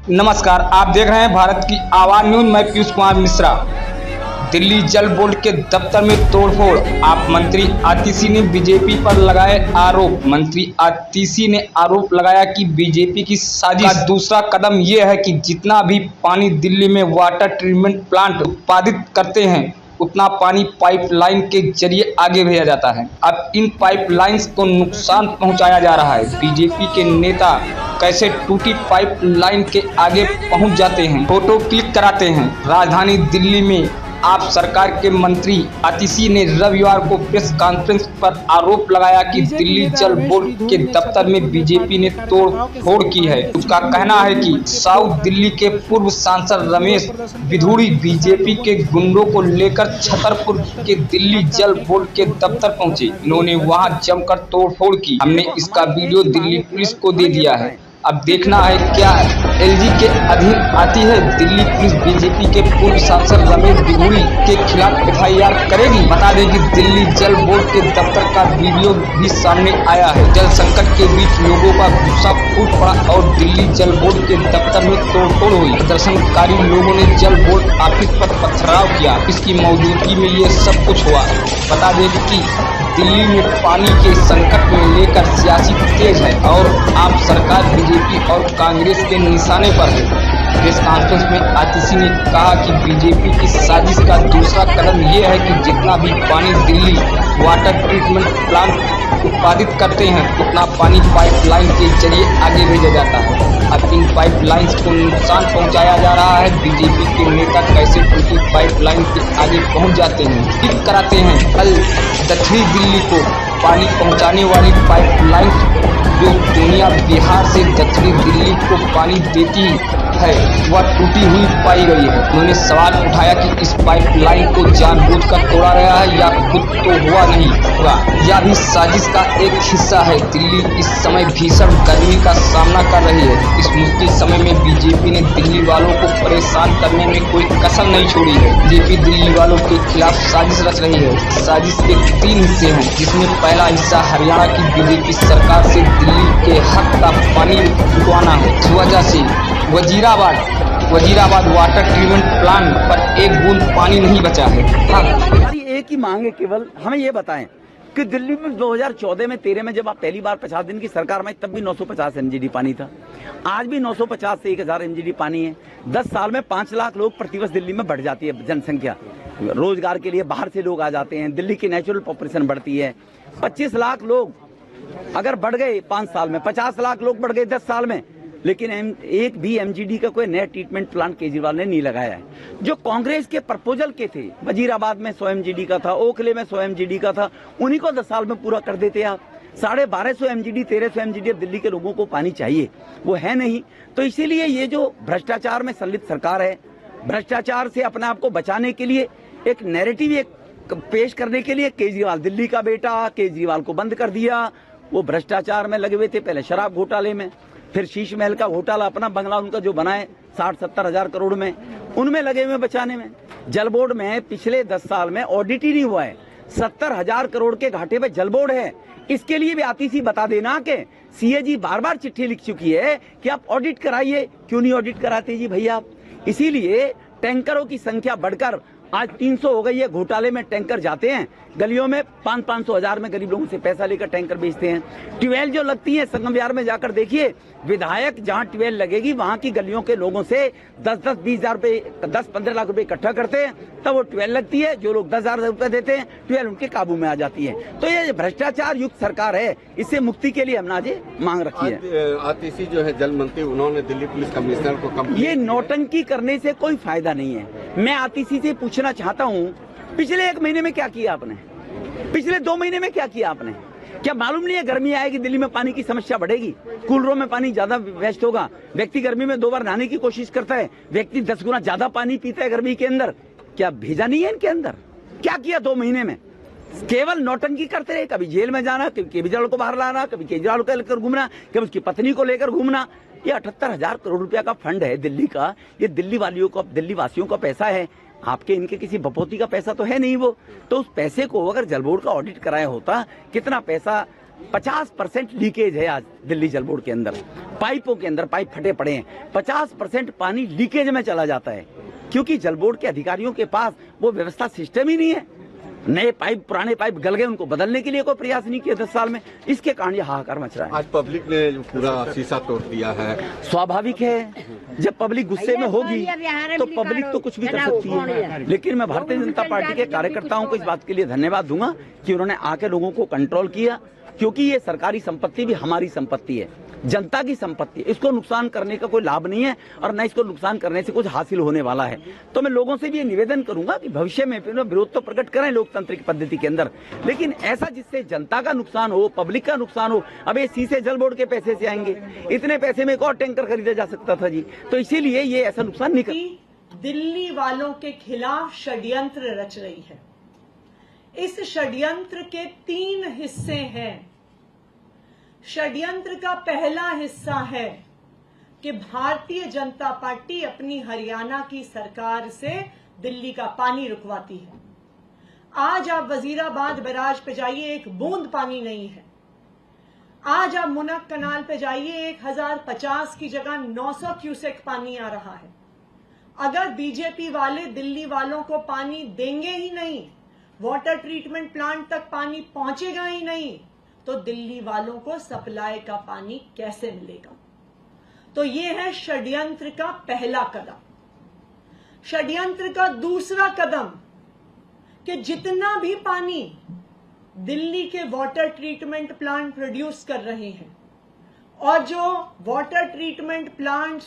नमस्कार, आप देख रहे हैं भारत की आवाज न्यूज। मैं पीयूष कुमार मिश्रा। दिल्ली जल बोर्ड के दफ्तर में तोड़फोड़, आप मंत्री आतिशी ने बीजेपी पर लगाए आरोप। मंत्री आतिशी ने आरोप लगाया कि बीजेपी की साजिश का दूसरा कदम ये है कि जितना भी पानी दिल्ली में वाटर ट्रीटमेंट प्लांट उत्पादित करते हैं उतना पानी पाइपलाइन के जरिए आगे भेजा जाता है। अब इन पाइपलाइंस को नुकसान पहुंचाया जा रहा है। बीजेपी के नेता कैसे टूटी पाइपलाइन के आगे पहुंच जाते हैं, फोटो क्लिक कराते हैं। राजधानी दिल्ली में आप सरकार के मंत्री आतिशी ने रविवार को प्रेस कॉन्फ्रेंस पर आरोप लगाया कि दिल्ली जल बोर्ड के दफ्तर में बीजेपी ने तोड़फोड़ की है। उसका कहना है कि साउथ दिल्ली के पूर्व सांसद रमेश बिधूड़ी बीजेपी के गुंडों को लेकर छतरपुर के दिल्ली जल बोर्ड के दफ्तर पहुंचे। इन्होंने वहां जमकर तोड़फोड़ की। हमने इसका वीडियो दिल्ली पुलिस को दे दिया है। अब देखना है क्या एलजी के अधीन आती है दिल्ली पुलिस बीजेपी के पूर्व सांसद रमेश बिधूड़ी के खिलाफ एफआईआर करेगी। बता दें कि दिल्ली जल बोर्ड के दफ्तर का वीडियो भी सामने आया है। जल संकट के बीच लोगों का गुस्सा फूट पड़ा और दिल्ली जल बोर्ड के दफ्तर में तोड़फोड़ हुई। प्रदर्शनकारी लोगों ने जल बोर्ड ऑफिस पर पथराव किया। इसकी मौजूदगी में ये सब कुछ हुआ। बता दें कि दिल्ली में पानी के संकट को लेकर सियासी तेज है और आप सरकार बीजेपी और कांग्रेस के निशाने पर है। प्रेस कॉन्फ्रेंस में आतिशी ने कहा कि बीजेपी की साजिश का दूसरा कदम ये है कि जितना भी पानी दिल्ली वाटर ट्रीटमेंट प्लांट उत्पादित करते हैं उतना पानी पाइपलाइन के जरिए आगे भेजा जाता है। अब इन पाइपलाइंस को नुकसान पहुंचाया जा रहा है। बीजेपी के नेता कैसे टूटी पाइपलाइन के आगे पहुंच जाते हैं, क्लिक कराते हैं। कल दक्षिणी दिल्ली को पानी पहुंचाने वाली पाइपलाइन जो दुनिया बिहार से दक्षिणी दिल्ली को पानी देती है वह टूटी हुई पाई गई है। उन्होंने सवाल उठाया कि इस पाइपलाइन को जानबूझकर तोड़ा गया है या खुद तो हुआ नहीं होगा। यह भी साजिश का एक हिस्सा है। दिल्ली इस समय भीषण गर्मी का सामना कर रही है। इस मुश्किल समय में बीजेपी ने दिल्ली वालों को परेशान करने में कोई कसर नहीं छोड़ी है। बीजेपी दिल्ली वालों के खिलाफ साजिश रच रही है। साजिश के 3 हिस्से हैं, जिसमें पहला हिस्सा हरियाणा की बीजेपी सरकार से दिल्ली के हक का पानी रुकवाना है। इस वजह से वजीराबाद वाटर ट्रीटमेंट प्लांट पर एक बूंद पानी नहीं बचा है। हमारी एक ही मांग है, केवल हमें ये बताएं कि दिल्ली में 2014 में 13 में जब आप पहली बार 50 दिन की सरकार में तब भी 950 एमजीडी पानी था। आज भी 950 से 1000 एमजीडी पानी है। 10 साल में 5 लाख लोग प्रतिवर्ष दिल्ली में बढ़ जाती है जनसंख्या। रोजगार के लिए बाहर से लोग आ जाते हैं। दिल्ली की नेचुरल पॉपुलेशन बढ़ती है। 25 लाख लोग अगर बढ़ गए 5 साल में, 50 लाख लोग बढ़ गए 10 साल में, लेकिन एक भी एमजीडी का कोई नया ट्रीटमेंट प्लांट केजरीवाल ने नहीं लगाया है। जो कांग्रेस के प्रपोजल के थे, वजीराबाद में 100 एमजीडी का था, ओखले में 100 एमजीडी का था, उन्हीं को 10 साल में पूरा कर देते आप। 1250 एमजीडी 1300 एमजीडी दिल्ली के लोगों को पानी चाहिए, वो है नहीं। तो इसीलिए ये जो भ्रष्टाचार में संलिप्त सरकार है, भ्रष्टाचार से अपने आप को बचाने के लिए एक नैरेटिव पेश करने के लिए केजरीवाल, दिल्ली का बेटा, केजरीवाल को बंद कर दिया। वो भ्रष्टाचार में लगे हुए थे, पहले शराब घोटाले में, फिर शीश महल का घोटाला, अपना बंगला उनका जो बनाए 60-70 हजार करोड़ में, उनमें लगे हुए बचाने में। जल बोर्ड में पिछले 10 साल में ऑडिट ही नहीं हुआ है। 70,000 करोड़ के घाटे पे जल बोर्ड है। इसके लिए भी आतिशी बता देना कि सीएजी बार-बार चिट्ठी लिख चुकी है कि आप ऑडिट कराइए। क्यों नहीं ऑडिट कराते जी भैया आप? इसीलिए टैंकरों की संख्या बढ़कर आज 300 हो गई है। घोटाले में टैंकर जाते हैं गलियों में, 500-500 हजार में गरीब लोगों से पैसा लेकर टैंकर बेचते हैं। ट्यूबवेल जो लगती है संगम विहार में जाकर देखिए, विधायक जहां ट्यूबवेल लगेगी वहां की गलियों के लोगों से 10-20 हजार रुपए, 10-15 लाख रुपए इकट्ठा करते हैं, तब वो ट्यूबवेल लगती है। जो लोग 10,000 रुपए देते हैं, ट्यूबवेल उनके काबू में आ जाती है। तो ये भ्रष्टाचार युक्त सरकार है, इससे मुक्ति के लिए हमने आज मांग रखी है। आतिशी जो है जल मंत्री, उन्होंने दिल्ली पुलिस कमिश्नर को ये नौटंकी करने से कोई फायदा नहीं है। मैं आतिशी से पूछना चाहता हूँ, पिछले 1 महीने में क्या किया आपने? पिछले 2 महीने में क्या किया आपने? क्या मालूम नहीं है गर्मी आएगी, दिल्ली में पानी की समस्या बढ़ेगी, कूलरों में पानी ज्यादा वेस्ट होगा। व्यक्ति गर्मी में 2 बार नहाने की कोशिश करता है, व्यक्ति 10 गुना ज्यादा पानी पीता है गर्मी के अंदर। क्या भेजा नहीं है इनके अंदर? क्या किया 2 महीने में? केवल नौटंकी करते रहे। कभी जेल में जाना, कभी केजरीवाल को बाहर लाना, कभी केजरीवाल को लेकर घूमना, कभी उसकी पत्नी को लेकर घूमना। ये 78,000 करोड़ रुपया का फंड है दिल्ली का। ये दिल्ली वासियों का पैसा है। आपके इनके किसी बपोती का पैसा तो है नहीं वो। तो उस पैसे को अगर जल बोर्ड का ऑडिट कराया होता, कितना पैसा 50% लीकेज है आज दिल्ली जल बोर्ड के अंदर, पाइपों के अंदर पाइप फटे पड़े हैं, 50% पानी लीकेज में चला जाता है, क्योंकि जल बोर्ड के अधिकारियों के पास वो व्यवस्था सिस्टम ही नहीं है। नए पाइप पुराने पाइप गल गए, उनको बदलने के लिए कोई प्रयास नहीं किया 10 साल में, इसके कारण ये हाहाकार मच रहा है। आज पब्लिक ने जो पूरा शीशा तोड़ दिया है, स्वाभाविक है, जब पब्लिक गुस्से में होगी तो पब्लिक तो कुछ भी कर सकती है। लेकिन मैं भारतीय जनता पार्टी के कार्यकर्ताओं को इस बात के लिए धन्यवाद दूंगा कि उन्होंने आके लोगों को कंट्रोल किया, क्योंकि ये सरकारी संपत्ति भी हमारी संपत्ति है, जनता की संपत्ति है। इसको नुकसान करने का कोई लाभ नहीं है और न इसको नुकसान करने से कुछ हासिल होने वाला है। तो मैं लोगों से भी ये निवेदन करूंगा कि भविष्य में विरोध तो प्रकट करें लोकतांत्रिक पद्धति के अंदर, लेकिन ऐसा जिससे जनता का नुकसान हो, पब्लिक का नुकसान हो। अब ये सीसे जल बोर्ड के पैसे से आएंगे, इतने पैसे में एक और टैंकर खरीदा जा सकता था जी। तो इसीलिए ये ऐसा नुकसान नहीं कर। दिल्ली वालों के खिलाफ षड्यंत्र रच रही है। इस षड्यंत्र के 3 हिस्से हैं। षड्यंत्र का पहला हिस्सा है कि भारतीय जनता पार्टी अपनी हरियाणा की सरकार से दिल्ली का पानी रुकवाती है। आज आप वजीराबाद बैराज पे जाइए, एक बूंद पानी नहीं है। आज आप मुनक कनाल पे जाइए, 1050 की जगह 900 क्यूसेक पानी आ रहा है। अगर बीजेपी वाले दिल्ली वालों को पानी देंगे ही नहीं, वाटर ट्रीटमेंट प्लांट तक पानी पहुंचेगा ही नहीं, तो दिल्ली वालों को सप्लाई का पानी कैसे मिलेगा? तो ये है षड्यंत्र का पहला कदम। षड्यंत्र का दूसरा कदम कि जितना भी पानी दिल्ली के वाटर ट्रीटमेंट प्लांट प्रोड्यूस कर रहे हैं और जो वाटर ट्रीटमेंट प्लांट